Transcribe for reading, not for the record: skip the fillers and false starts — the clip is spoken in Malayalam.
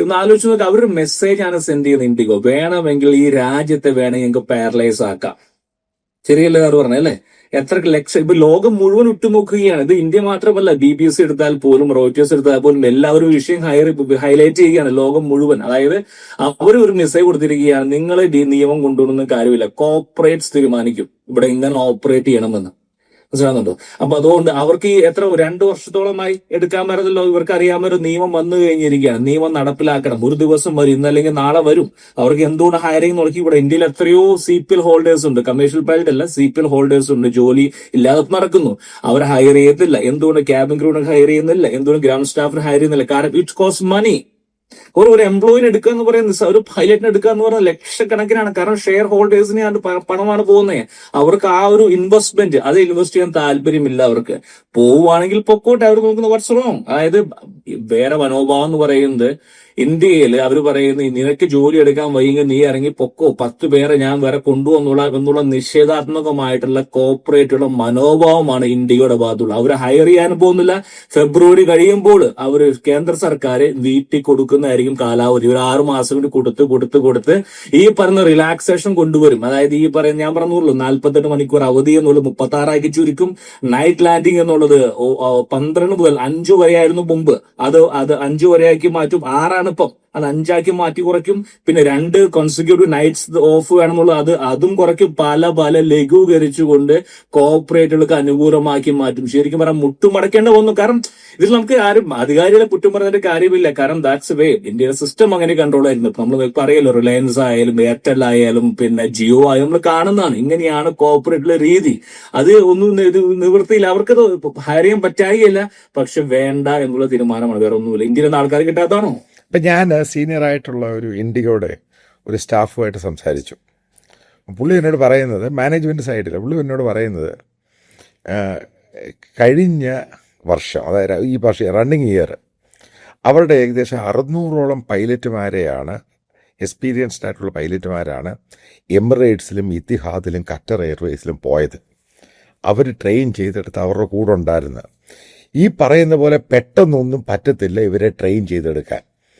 ഒന്ന് ആലോചിച്ച് നോക്കുക, അവരൊരു മെസ്സേജ് ആണ് സെൻഡ് ചെയ്യുന്നത് ഇൻഡിഗോ. വേണമെങ്കിൽ ഈ രാജ്യത്തെ വേണമെങ്കിൽ ഞങ്ങൾക്ക് പാരലൈസ് ആക്കാം. ശരിയല്ലേ സാർ പറഞ്ഞല്ലേ? എത്ര ലക്ഷം ഇപ്പൊ ലോകം മുഴുവൻ ഉറ്റുനോക്കുകയാണ്. ഇത് ഇന്ത്യ മാത്രമല്ല, BBC എടുത്താൽ പോലും, റോയിറ്റേഴ്സ് എടുത്താൽ പോലും എല്ലാവരും വിഷയം ഹൈലൈറ്റ് ചെയ്യുകയാണ്, ലോകം മുഴുവൻ. അതായത് അവർ ഒരു മെസ്സേജ് കൊടുത്തിരിക്കുകയാണ്, നിങ്ങൾ നിയമം കൊണ്ടുവരുന്ന കാര്യമില്ല, കോർപ്പറേറ്റ്സ് തീരുമാനിക്കും ഇവിടെ ഇങ്ങനെ ഓപ്പറേറ്റ് ചെയ്യണമെന്ന്. മനസ്സിലാകുന്നുണ്ടോ? അപ്പൊ അതുകൊണ്ട് അവർക്ക് ഈ 2 വർഷത്തോളമായി എടുക്കാൻ പറ്റത്തില്ലോ. ഇവർക്ക് അറിയാമൊരു നിയമം വന്നു കഴിഞ്ഞിരിക്കുകയാണ്, നിയമം നടപ്പിലാക്കണം. ഒരു ദിവസം വരും, ഇന്നല്ലെങ്കിൽ നാളെ വരും. അവർക്ക് എന്തുകൊണ്ട് ഹയറിംഗ് നോക്കി? ഇവിടെ ഇന്ത്യയിൽ എത്രയോ CPL ഹോൾഡേഴ്സ് ഉണ്ട്, കമേഴ്ഷ്യൽ പൈലറ്റ് അല്ല, CPL ഹോൾഡേഴ്സ് ഉണ്ട്, ജോലി ഇല്ലാതെ നടക്കുന്നു. അവർ ഹയർ ചെയ്യത്തില്ല. എന്തുകൊണ്ട് ക്യാബിൻ ക്രൂവിനെ ഹയർ ചെയ്യുന്നില്ല? എന്തുകൊണ്ട് ഗ്രൗണ്ട് സ്റ്റാഫിനെ ഹയർ ചെയ്യുന്നില്ല? കാരണം ഇറ്റ് കോസ്റ്റ് മണി. ഒരു എംപ്ലോയിനെ എടുക്കുക എന്ന് പറയുന്നത്, ഒരു പൈലറ്റിനെ എടുക്കുക എന്ന് പറയുന്നത് ലക്ഷക്കണക്കിനാണ്. കാരണം ഷെയർ ഹോൾഡേഴ്സിന് പണമാണ് പോകുന്നത്. അവർക്ക് ആ ഒരു ഇൻവെസ്റ്റ്മെന്റ് അത് ഇൻവെസ്റ്റ് ചെയ്യാൻ താല്പര്യമില്ല. അവർക്ക് പോവുകയാണെങ്കിൽ പൊക്കോട്ടെ, അവർ നോക്കുന്ന വാട്ട്സ് റോങ്. അതായത് വേറെ മനോഭാവം എന്ന് പറയുന്നത്, ഇന്ത്യയിൽ അവർ പറയുന്നത് നിനക്ക് ജോലി എടുക്കാൻ വൈകിയെങ്കിൽ നീ ഇറങ്ങി പൊക്കോ, 10 പേരെ ഞാൻ വേറെ കൊണ്ടുവന്നുള്ള നിഷേധാത്മകമായിട്ടുള്ള കോർപ്പറേറ്റുള്ള മനോഭാവമാണ് ഇന്ത്യയുടെ ഭാഗത്തുള്ളത്. അവർ ഹയർ ചെയ്യാൻ പോകുന്നില്ല. ഫെബ്രുവരി കഴിയുമ്പോൾ അവർ കേന്ദ്ര സർക്കാർ വീട്ടിൽ കൊടുക്കുന്നതായിരിക്കും കാലാവധി. ഒരു 6 മാസം കൂടി കൊടുത്ത് ഈ പറയുന്ന റിലാക്സേഷൻ കൊണ്ടുവരും. അതായത് ഈ പറയുന്ന ഞാൻ പറഞ്ഞുള്ളൂ 48 മണിക്കൂർ അവധി എന്നുള്ളത് 36 ചുരുക്കും. നൈറ്റ് ലാൻഡിംഗ് എന്നുള്ളത് 12 മുതൽ 5 വരെയായിരുന്നു മുമ്പ്, അത് 5 വരെയാക്കി മാറ്റും. 6 ഇപ്പം അത് 5 മാറ്റി കുറയ്ക്കും. പിന്നെ 2 കോൺസിക്യൂട്ടീവ് നൈറ്റ്സ് ഓഫ് വേണമെന്നുള്ളത് അതും കുറയ്ക്കും. പല ലഘൂകരിച്ചുകൊണ്ട് കോർപ്പറേറ്റുകൾക്ക് അനുകൂലമാക്കി മാറ്റും. ശരിക്കും പറയാൻ മുട്ടുമടക്കേണ്ട വന്നു. കാരണം ഇതിൽ നമുക്ക് ആരും അധികാരികളെ കുറ്റം പറഞ്ഞതിന്റെ കാര്യമില്ല. കാരണം ദാറ്റ്സ് വേ ഇന്ത്യയുടെ സിസ്റ്റം അങ്ങനെ കൺട്രോൾ ആയിരുന്നു. നമ്മൾ പറയല്ലോ, റിലയൻസ് ആയാലും എയർടെൽ ആയാലും പിന്നെ ജിയോ ആയാലും നമ്മൾ കാണുന്നതാണ്. ഇങ്ങനെയാണ് കോർപ്പറേറ്റിലെ രീതി. അത് ഒന്നും നിവൃത്തിയില്ല. അവർക്കത് ഹയർ ചെയ്യാൻ പറ്റായില്ല. പക്ഷെ വേണ്ട എന്നുള്ള തീരുമാനമാണ്, വേറെ ഒന്നുമില്ല. ഇന്ത്യയിലെ ആൾക്കാർ കിട്ടാത്തതാണോ? ഇപ്പം ഞാൻ സീനിയറായിട്ടുള്ള ഒരു ഇൻഡിഗോയുടെ ഒരു സ്റ്റാഫുമായിട്ട് സംസാരിച്ചു. പുള്ളി എന്നോട് പറയുന്നത്, മാനേജ്മെൻറ്റ് സൈഡിൽ പുള്ളി എന്നോട് പറയുന്നത്, കഴിഞ്ഞ വർഷം, അതായത് ഈ വർഷം റണ്ണിങ് ഇയർ, അവരുടെ ഏകദേശം 600ഓളം പൈലറ്റുമാരെയാണ്, എക്സ്പീരിയൻസ്ഡ് ആയിട്ടുള്ള പൈലറ്റുമാരാണ് എമിറേറ്റ്സിലും ഇത്തിഹാദിലും ഖത്തർ എയർവേസിലും പോയത്. അവർ ട്രെയിൻ ചെയ്തെടുത്ത് അവരുടെ കൂടെ ഉണ്ടായിരുന്നു. ഈ പറയുന്ന പോലെ പെട്ടെന്നൊന്നും പറ്റത്തില്ല ഇവരെ ട്രെയിൻ ചെയ്തെടുക്കാൻ.